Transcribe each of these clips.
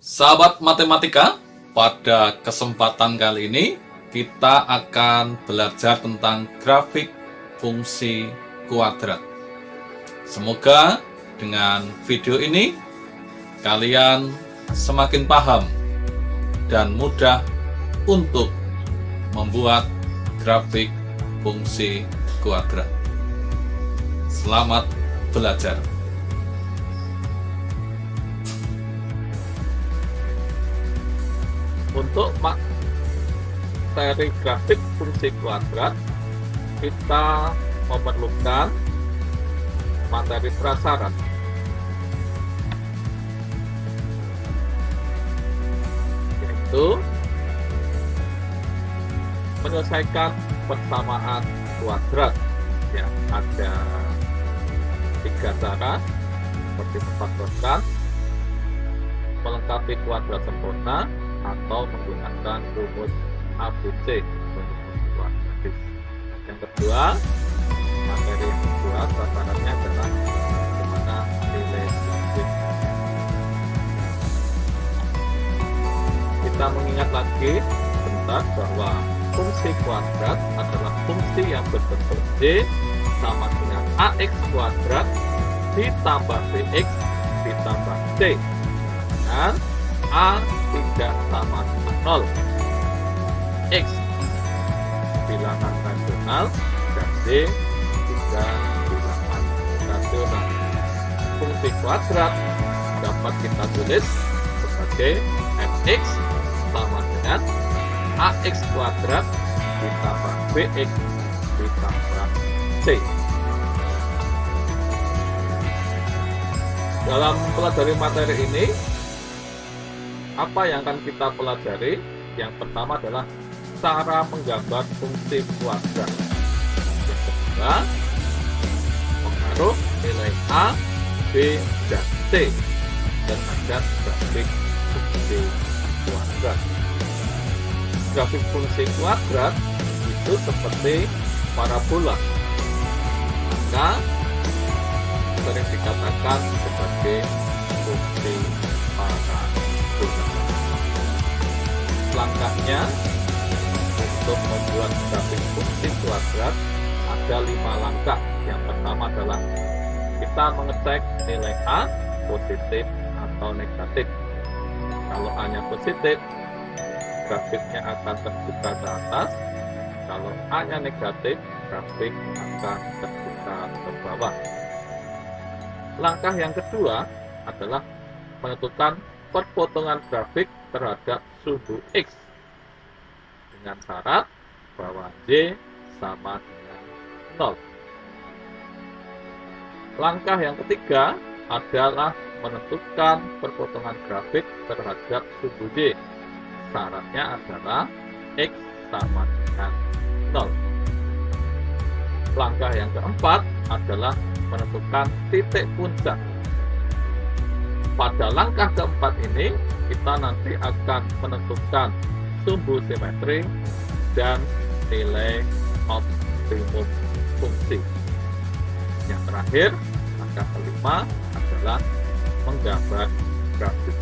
Sahabat matematika, pada kesempatan kali ini kita akan belajar tentang grafik fungsi kuadrat. Semoga dengan video ini kalian semakin paham dan mudah untuk membuat grafik fungsi kuadrat. Selamat belajar. Untuk materi grafik fungsi kuadrat, kita memerlukan materi prasyarat, yaitu menyelesaikan persamaan kuadrat. Ya, ada 3 cara seperti memfaktorkan, melengkapi kuadrat sempurna, atau menggunakan rumus ABC untuk kuadratis. Yang kedua, materi yang kedua prasyaratnya adalah bagaimana nilai fungsi. Kita mengingat lagi sebentar bahwa fungsi kuadrat adalah fungsi yang berbentuk D sama dengan AX kuadrat ditambah BX ditambah C, dan A tidak sama dengan 0, X bilangan rasional, dan D juga bilangan rasional. Fungsi kuadrat dapat kita tulis sebagai fx sama dengan ax kuadrat ditambah bx ditambah c. Dalam pelajari materi ini, apa yang akan kita pelajari? Yang pertama adalah cara menggambar fungsi kuadrat. Yang kedua, mengaruh nilai A, B, dan C terhadap grafik fungsi kuadrat. Grafik fungsi kuadrat itu seperti parabola, maka sering dikatakan sebagai fungsi parabola. Langkahnya untuk membuat grafik fungsi kuadrat ada 5 langkah. Yang pertama adalah kita mengecek nilai A positif atau negatif. Kalau A-nya positif, grafiknya akan terbuka ke atas. Kalau A-nya negatif, grafik akan terbuka ke bawah. Langkah yang kedua adalah menentukan perpotongan grafik terhadap sumbu X dengan syarat bahwa Y sama dengan 0. Langkah yang ketiga adalah menentukan perpotongan grafik terhadap sumbu Y. Syaratnya adalah X sama dengan 0. Langkah yang keempat adalah menentukan titik puncak. Pada langkah keempat ini, kita nanti akan menentukan sumbu simetri dan nilai optimum fungsi. Yang terakhir, langkah kelima adalah menggambar grafik.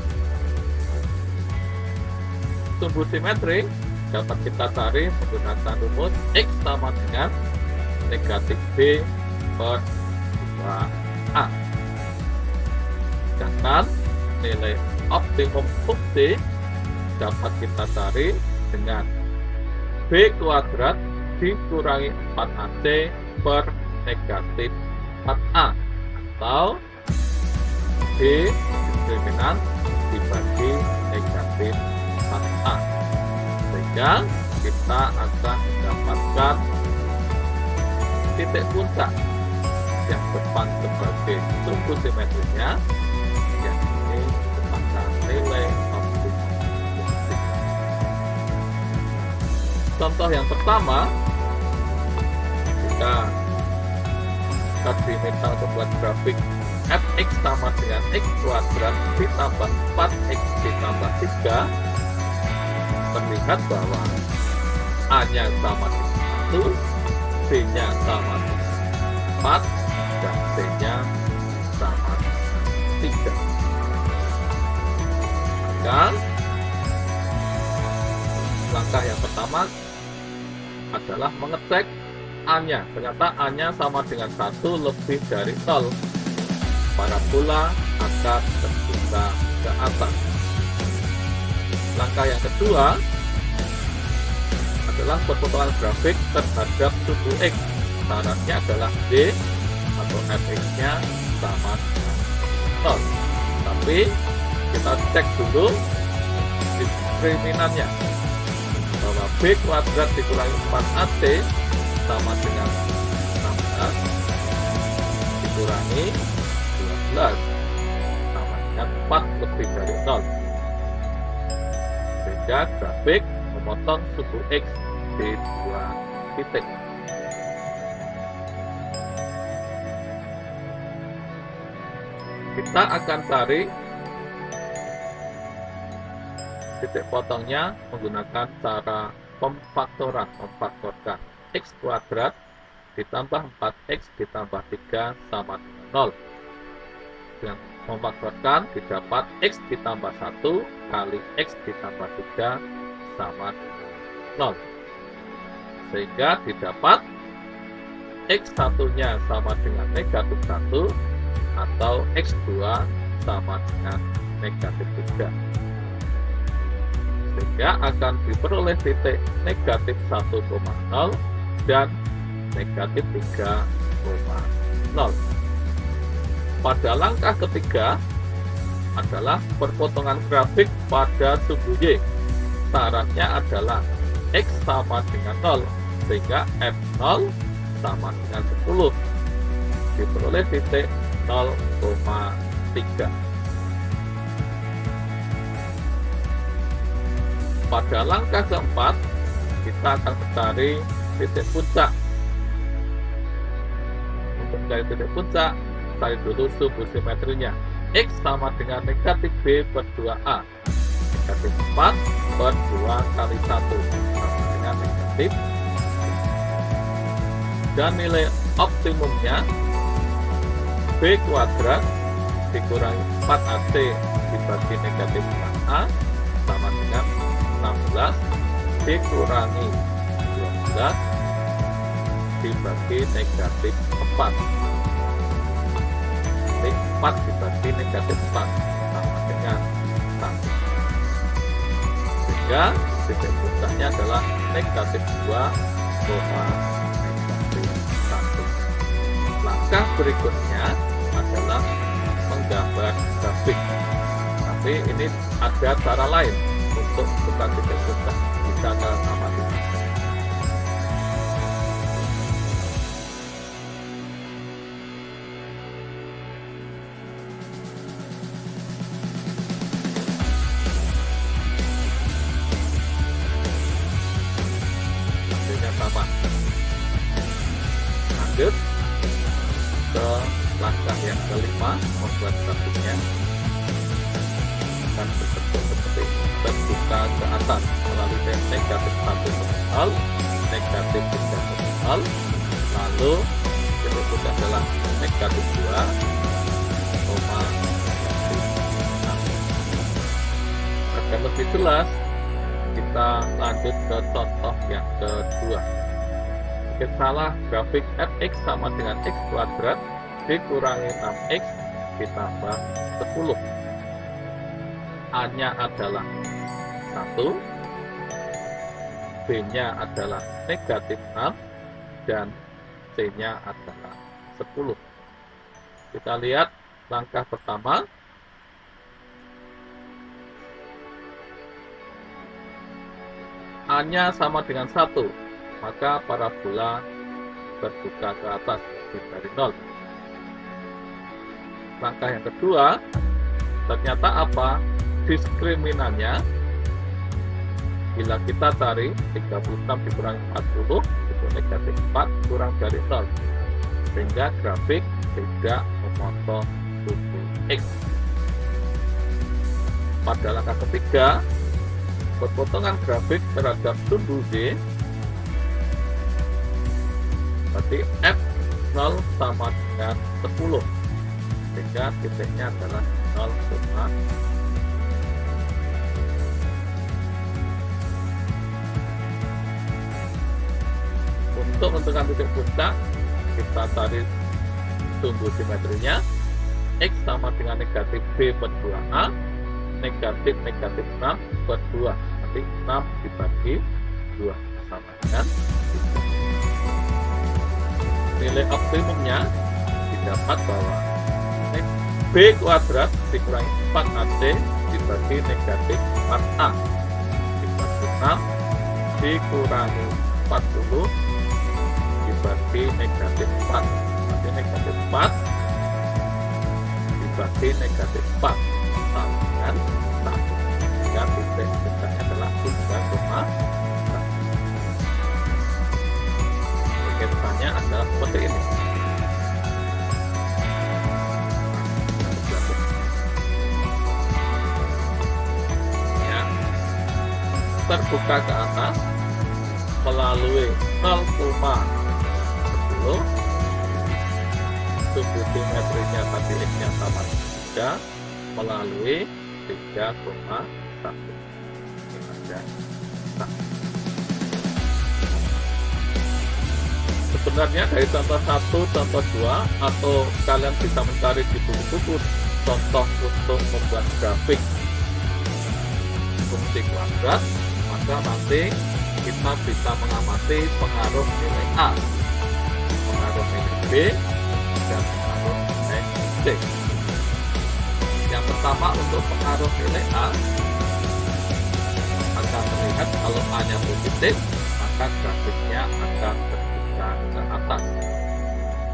Sumbu simetri dapat kita cari menggunakan rumus X sama dengan negatif B per 2A. Sedangkan nilai optimum fungsi dapat kita cari dengan B kuadrat dikurangi 4AC per negatif 4A, atau B diskriminant dibagi negatif 4A, sehingga kita akan mendapatkan titik puncak yang depan sebagai sumbu simetrinya, yang ini merupakan nilai optimum fungsi. Contoh yang pertama, jika kita diminta untuk membuat grafik fx sama dengan x kuadrat ditambah 4x ditambah 3, terlihat bahwa A-nya sama dengan 1, B-nya sama dengan 4, dan C-nya sama dengan 3. Maka maka langkah yang pertama adalah mengecek A-nya. Ternyata A-nya sama dengan 1 lebih dari 0. Parabola akan terbuka ke atas. Langkah yang kedua adalah perpotongan grafik terhadap suku X. Syaratnya adalah D atau fx-nya sama dengan 0. Tapi kita cek dulu diskriminannya, bahwa B kuadrat dikurangi 4AC sama dengan 16 dikurangi 12 sama dengan 4 lebih dari 0. Sehingga grafik memotong suku X di 2 titik. Kita akan cari titik potongnya menggunakan cara pemfaktoran, memfaktorkan X kuadrat ditambah 4X ditambah 3 sama dengan 0. Dengan memfaktorkan didapat X ditambah 1 kali X ditambah 3 sama dengan 0. Sehingga didapat X1 nya sama dengan negatif 1 atau X2 sama dengan negatif 3. Sehingga akan diperoleh titik negatif 1,0 dan negatif 3,0. Pada langkah ketiga adalah perpotongan grafik pada suku Y. Syaratnya adalah X sama dengan 0, sehingga F0 sama dengan 10. Diperoleh titik 0,3. Pada langkah keempat, kita akan mencari titik puncak. Untuk mencari titik puncak, cari dulu suku simetrinya. X sama dengan negatif B per 2A. Negatif 4 per 2 kali 1 sama dengan negatif. Dan nilai optimumnya B kuadrat dikurangi 4AC dibagi negatif 4A sama dengan 16 dikurangi 12 dibagi negatif 4. Ini 4 dibagi negatif 4 sama dengan 1. Sehingga titik puncaknya adalah negatif 2, negatif 1. Langkah berikutnya adalah menggambar grafik. Tapi ini ada cara lain untuk bukan titik puncak, bisa ke amati. Hasilnya sama. Lanjut ke langkah yang kelima, membuat grafiknya akan berbentuk seperti terbuka ke atas melalui negatif 1,0, negatif 3,0, lalu berikutnya adalah negatif 2, negatif 6. Agar lebih jelas, kita lanjut ke contoh yang kedua. Jika salah, grafik fx sama dengan x kuadrat dikurangi 6x ditambah 10. A-nya adalah 1, B-nya adalah negatif 6, dan C-nya adalah 10. Kita lihat langkah pertama. A-nya sama dengan 1, maka parabola terbuka ke atas dari 0. Langkah yang kedua, ternyata apa? Diskriminannya, bila kita cari 36 dikurangi 40 itu negatif 4 kurang dari 0, sehingga grafik tidak memotong suku X. Pada langkah ketiga, perpotongan grafik terhadap sumbu Y, berarti F0 sama dengan 10, sehingga titiknya adalah 0,3. untuk menentukan titik puncak, kita cari sumbu simetrinya. X sama dengan negatif B per 2A, negatif 6 per 2, nanti 6 dibagi 2 sama dengan 3. Nilai optimumnya didapat bahwa B kuadrat dikurangi 4AC dibagi negatif 4A dibagi 6 dikurangi 40 dibagi negatif 4, nanti negatif 4 dibagi negatif 4 sama dengan 1, sehingga titik puncaknya adalah 3,1. Hitungannya adalah seperti ini. Ya, terbuka ke atas melalui 0,10, sumbu simetrinya tadi X-nya sama 3 melalui 3,1. Ini ada 1. Sebenarnya dari contoh 1, contoh 2, atau kalian bisa mencari di buku-buku contoh untuk membuat grafik fungsi kuadrat, maka nanti kita bisa mengamati pengaruh nilai A, pengaruh nilai B, dan pengaruh nilai C. Yang pertama, untuk pengaruh nilai A akan terlihat kalau A-nya positif, maka grafiknya akan terbuka ke atas.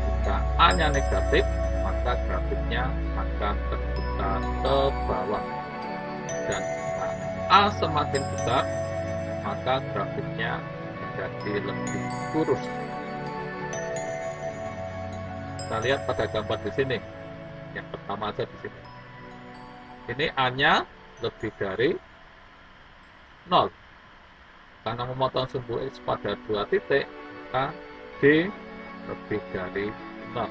Jika A-nya negatif, maka grafiknya akan terbuka ke bawah. Dan jika A semakin besar, maka grafiknya menjadi lebih kurus. Kita lihat pada gambar di sini. Yang pertama aja di sini. Ini A-nya lebih dari 0. Karena memotong sumbu X pada 2 titik, maka D lebih dari 0.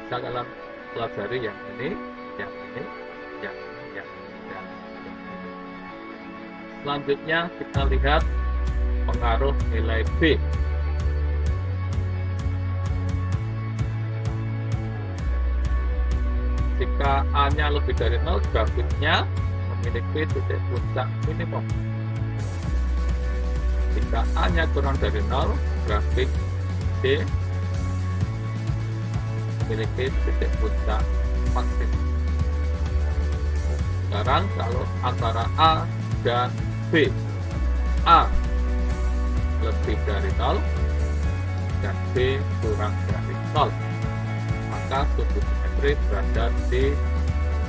Bisa kalian pelajari yang ini, yang ini, yang ini, yang ini, dan yang ini. Selanjutnya kita lihat pengaruh nilai B. Jika A-nya lebih dari 0, grafiknya memiliki titik puncak minimum. Jika A-nya kurang dari 0, grafik D memiliki titik puncak maksimum. Sekarang kalau antara A dan B, A lebih dari 0 dan B kurang dari 0, maka sumbu simetri berada di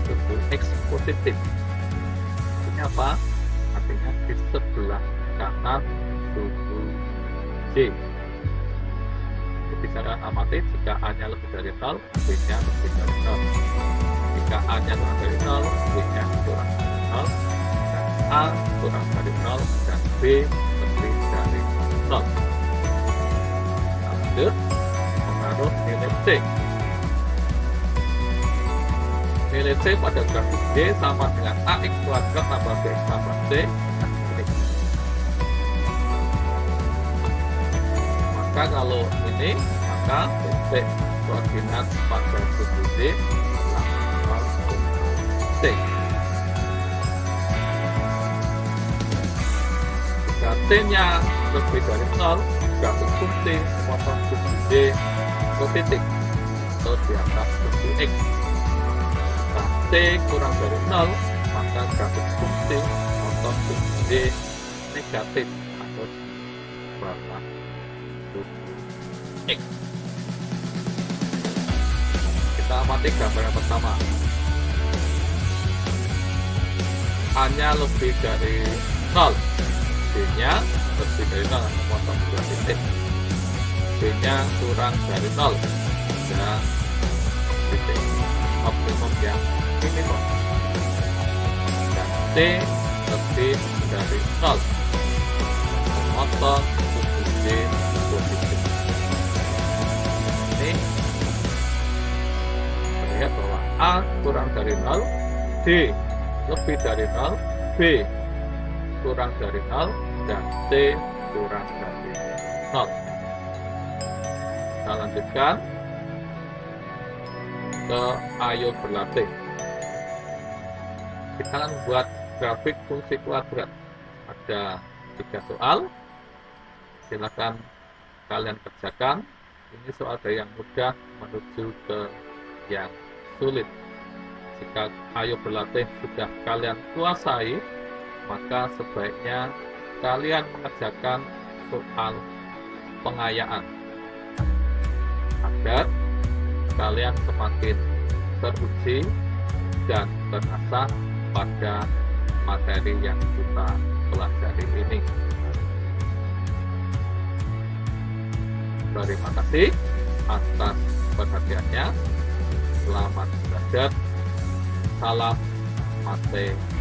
sumbu X positif. Artinya apa? Artinya di sebelah kanan sumbu C. Bisa kalian amati, jika A-nya lebih dari 0, B-nya lebih dari 0. Jika A-nya kurang dari 0, B-nya kurang dari 0. Dan A kurang dari 0 dan B lebih dari 0. Lanjut, pengaruh nilai C. Nilai C pada grafik D sama dengan AX kuadrat tambah BX tambah C. Maka kalau ini, maka titik koordinat pada sumbu D adalah C. Jika C-nya lebih dari 0, grafik fungsi memotong sumbu D positif atau di atas sumbu X. Jika C kurang dari 0, maka grafik fungsi memotong sumbu D negatif atau di bawah sumbu X. Kita amati gambar yang pertama. A-nya lebih dari 0, B-nya lebih dari 0, memotong 2 titik. B-nya kurang dari 0, dan titik optimum yang minimum. Dan C lebih dari 0, memotong sumbu D positif. Ini terlihat bahwa A kurang dari 0, D lebih dari 0, B kurang dari 0, dan C kurang dari 0. Kita lanjutkan ke ayo berlatih. Kita akan buat grafik fungsi kuadrat. Ada 3 soal. Silakan kalian kerjakan. Ini soal dari yang mudah menuju ke yang sulit. Jika ayo berlatih sudah kalian kuasai, maka sebaiknya kalian mengerjakan soal pengayaan agar kalian semakin teruji dan terasa pada materi yang kita pelajari ini. Terima kasih atas perhatiannya. Selamat belajar. Salam matematika.